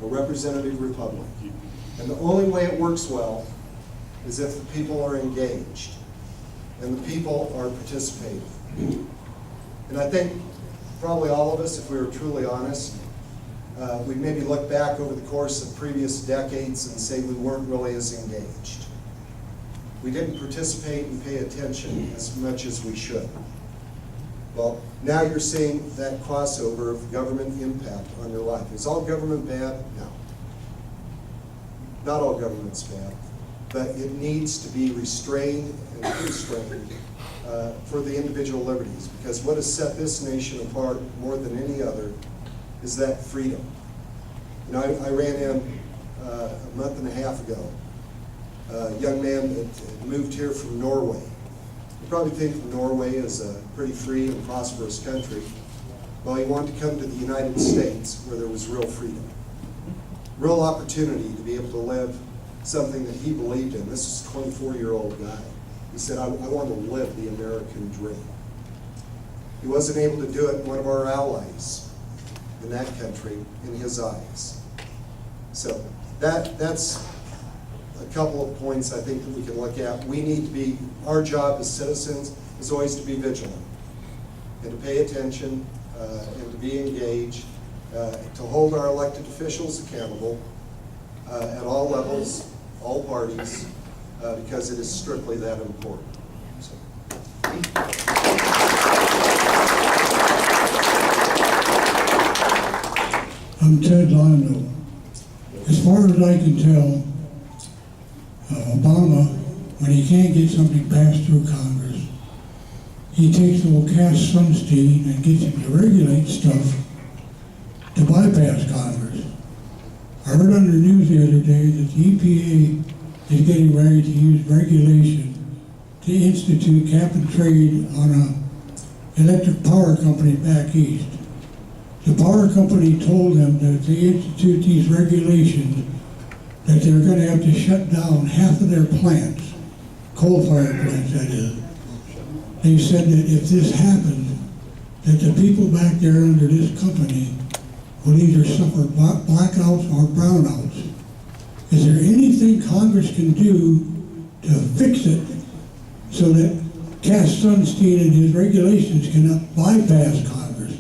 a representative republic. And the only way it works well is if the people are engaged and the people are participating. And I think probably all of us, if we were truly honest, we'd maybe look back over the course of previous decades and say we weren't really as engaged. We didn't participate and pay attention as much as we should. Well, now you're seeing that crossover of government impact on your life. Is all government bad? No. Not all government's bad, but it needs to be restrained and constrained for the individual liberties, because what has set this nation apart more than any other is that freedom. You know, I ran in a month and a half ago, a young man that moved here from Norway. You probably think of Norway as a pretty free and prosperous country. Well, he wanted to come to the United States where there was real freedom, real opportunity to be able to live something that he believed in. This is a 24-year-old guy. He said, I want to live the American dream. He wasn't able to do it, one of our allies in that country, in his eyes. So that's a couple of points I think that we can look at. We need to be, our job as citizens is always to be vigilant and to pay attention and to be engaged, to hold our elected officials accountable at all levels, all parties, because it is strictly that important. So. I'm Ted Lando. As far as I can tell, Obama, when he can't get something passed through Congress, he takes little Cass Sunstein and gets him to regulate stuff to bypass Congress. I heard on the news the other day that the EPA is getting ready to use regulation to institute cap and trade on an electric power company back east. The power company told them that if they institute these regulations, that they're going to have to shut down half of their plants, coal-fired plants that is. They said that if this happened, that the people back there under this company will either suffer blackouts or brownouts. Is there anything Congress can do to fix it so that Cass Sunstein and his regulations cannot bypass Congress?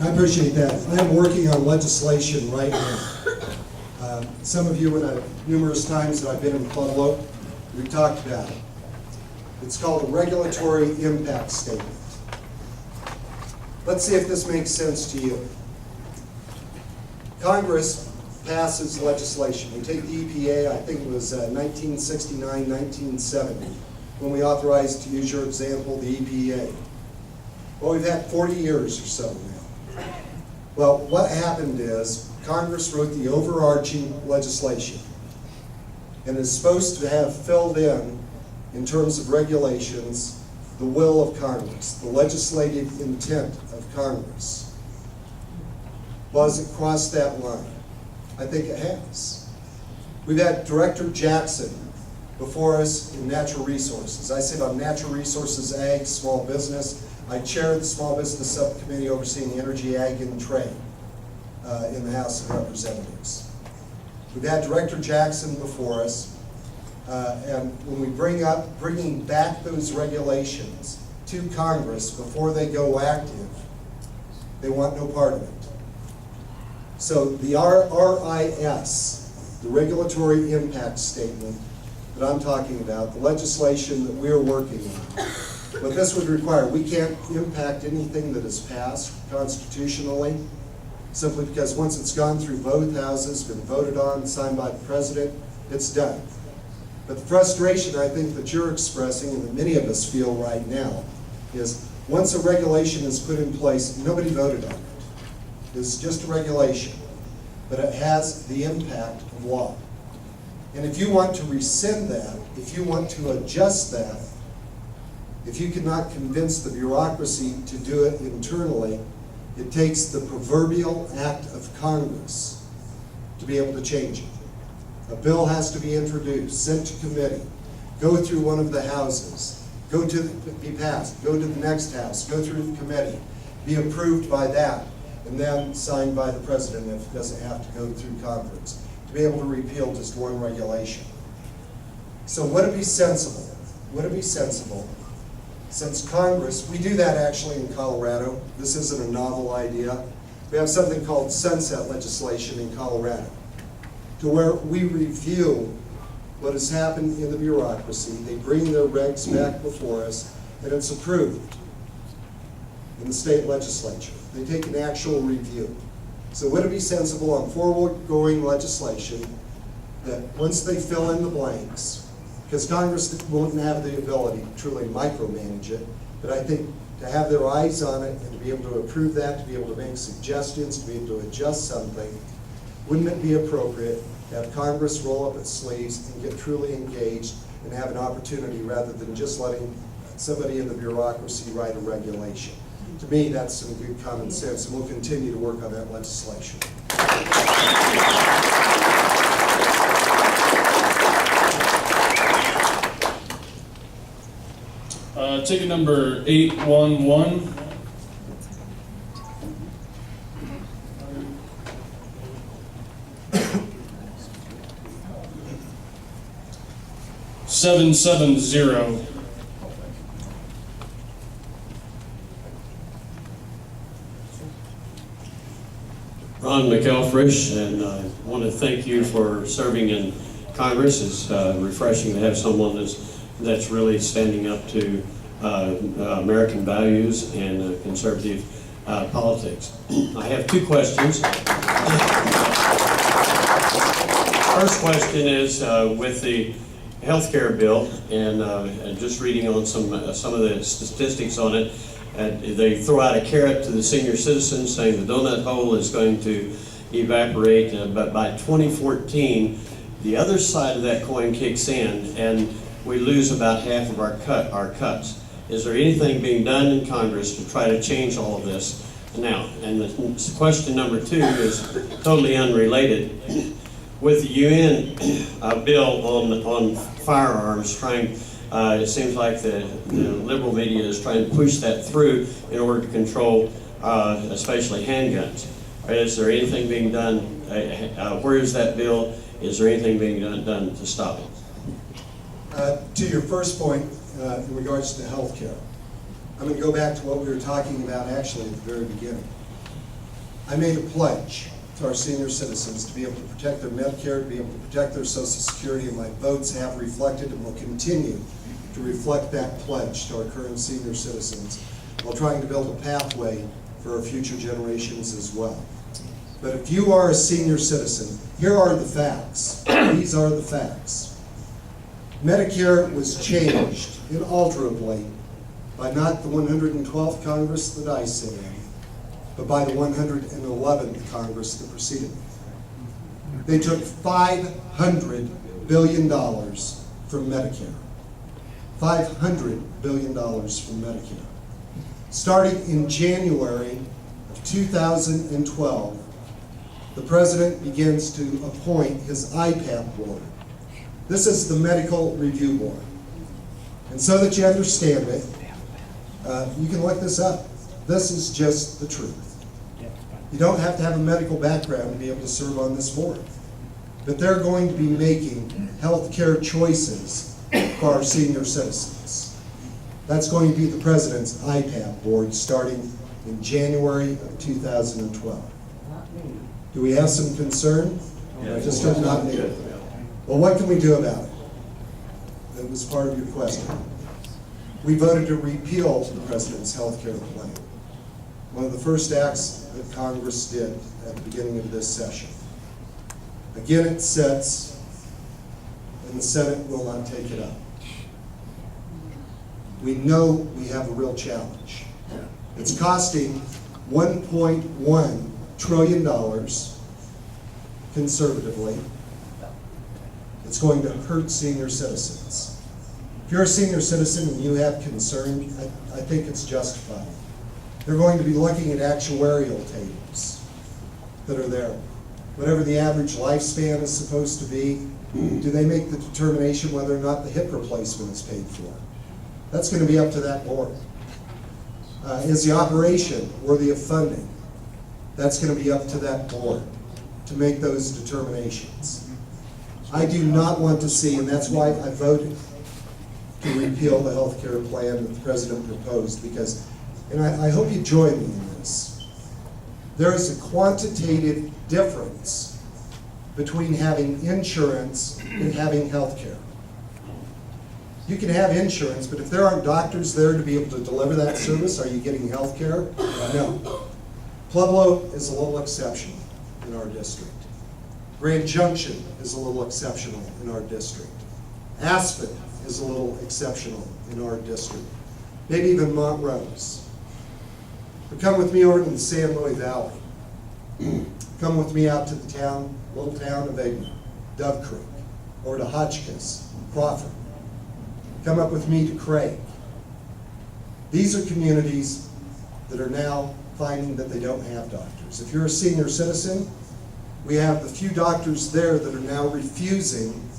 I appreciate that. I am working on legislation right now. Some of you, numerous times that I've been in Pueblo, we've talked about it. It's called a regulatory impact statement. Let's see if this makes sense to you. Congress passes legislation. We take the EPA, I think it was 1969, 1970, when we authorized, to use your example, the EPA. Well, we've had 40 years or so now. Well, what happened is Congress wrote the overarching legislation, and is supposed to have filled in terms of regulations, the will of Congress, the legislative intent of Congress. Well, has it crossed that line? I think it has. We've had Director Jackson before us in natural resources. I sit on natural resources, ag, small business. I chair the small business subcommittee overseeing energy, ag, and trade in the House of Representatives. We've had Director Jackson before us, and when we bringing back those regulations to Congress before they go active, they want no part of it. So the RIS, the Regulatory Impact Statement that I'm talking about, the legislation that we're working on, what this would require, we can't impact anything that is passed constitutionally, simply because once it's gone through both houses, been voted on, signed by the president, it's done. But the frustration I think that you're expressing, and that many of us feel right now, is once a regulation is put in place, nobody voted on it. It's just a regulation, but it has the impact of law. And if you want to rescind that, if you want to adjust that, if you cannot convince the bureaucracy to do it internally, it takes the proverbial act of Congress to be able to change it. A bill has to be introduced, sent to committee, go through one of the houses, be passed, go to the next house, go through the committee, be approved by that. and then signed by the president if it doesn't have to go through conference, to be able to repeal just one regulation. So would it be sensible, since Congress, we do that actually in Colorado, this isn't a novel idea, we have something called sunset legislation in Colorado, to where we review what has happened in the bureaucracy, they bring their regs back before us, and it's approved in the state legislature. They take an actual review. So would it be sensible on forward-going legislation that once they fill in the blanks, because Congress won't have the ability to truly micromanage it, but I think to have their eyes on it and to be able to approve that, to be able to make suggestions, to be able to adjust something, wouldn't it be appropriate to have Congress roll up its sleeves and get truly engaged and have an opportunity rather than just letting somebody in the bureaucracy write a regulation? To me, that's some good common sense, and we'll continue to work on that legislation. Ticket number 811. Seven 770. Ron McElfresh, and I want to thank you for serving in Congress. It's refreshing to have someone that's really standing up to American values and conservative politics. I have two questions. First question is with the healthcare bill, and just reading on some of the statistics on it. They throw out a carrot to the senior citizens saying the donut hole is going to evaporate, but by 2014, the other side of that coin kicks in, and we lose about half of our cuts. Is there anything being done in Congress to try to change all of this now? And the question number two is totally unrelated. With the UN bill on firearms, it seems like the liberal media is trying to push that through in order to control especially handguns. Is there anything being done? Where is that bill? Is there anything being done to stop it? To your first point, in regards to health care, I'm going to go back to what we were talking about actually at the very beginning. I made a pledge to our senior citizens to be able to protect their Medicare, to be able to protect their Social Security, and my votes have reflected and will continue to reflect that pledge to our current senior citizens while trying to build a pathway for our future generations as well. But if you are a senior citizen, here are the facts. These are the facts. Medicare was changed inalterably by not the 112th Congress that I sit in, but by the 111th Congress that preceded me. They took $500 billion from Medicare. $500 billion from Medicare. Starting in January of 2012, the President begins to appoint his IPAP board. This is the Medical Review Board. And so that you understand it, you can look this up. This is just the truth. You don't have to have a medical background to be able to serve on this board. But they're going to be making health care choices for our senior citizens. That's going to be the President's IPAP board starting in January of 2012. Do we have some concern? I just heard not me. Well, what can we do about it? That was part of your question. We voted to repeal the President's health care plan. One of the first acts that Congress did at the beginning of this session. Again, it sits, and the Senate will not take it up. We know we have a real challenge. It's costing $1.1 trillion conservatively. It's going to hurt senior citizens. If you're a senior citizen and you have concern, I think it's justified. They're going to be looking at actuarial tables that are there. Whatever the average lifespan is supposed to be, do they make the determination whether or not the hip replacement is paid for? That's going to be up to that board. Is the operation worthy of funding? That's going to be up to that board to make those determinations. I do not want to see, and that's why I voted to repeal the health care plan that the president proposed, because, and I hope you join me in this, there is a quantitative difference between having insurance and having health care. You can have insurance, but if there aren't doctors there to be able to deliver that service, are you getting health care? No. Pueblo is a little exceptional in our district. Grand Junction is a little exceptional in our district. Aspen is a little exceptional in our district. Maybe even Montrose. But come with me over to the San Luis Valley. Come with me out to the town, little town of Egna, Dove Creek, or to Hotchkiss, Crawford. Come up with me to Craig. These are communities that are now finding that they don't have doctors. If you're a senior citizen, we have the few doctors there that are now refusing,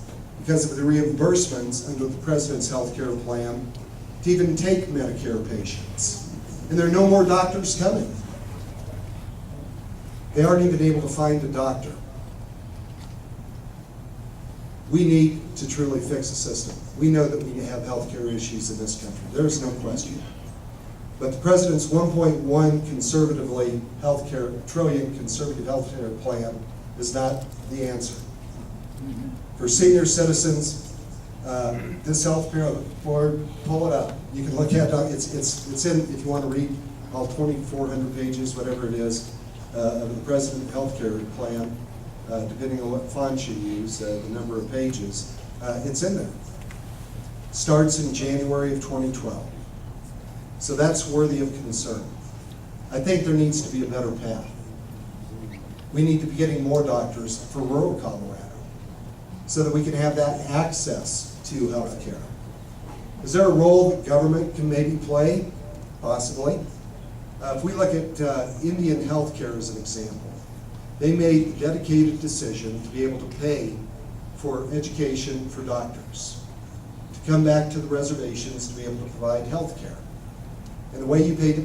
because of the reimbursements under the president's health care plan, to even take Medicare patients. And there are no more doctors coming. They aren't even able to find a doctor. We need to truly fix the system. We know that we have healthcare issues in this country. There's no question. But the president's 1.1 conservatively trillion conservative healthcare plan is not the answer. For senior citizens, this healthcare board, pull it up. You can look at it. It's in, if you want to read all 2,400 pages, whatever it is, of the president's healthcare plan, depending on what font you use, the number of pages, it's in there. Starts in January of 2012. So that's worthy of concern. I think there needs to be a better path. We need to be getting more doctors for rural Colorado so that we can have that access to health care. Is there a role that government can maybe play? Possibly. If we look at Indian healthcare as an example, they made the dedicated decision to be able to pay for education for doctors, to come back to the reservations to be able to provide health care. And the way you pay to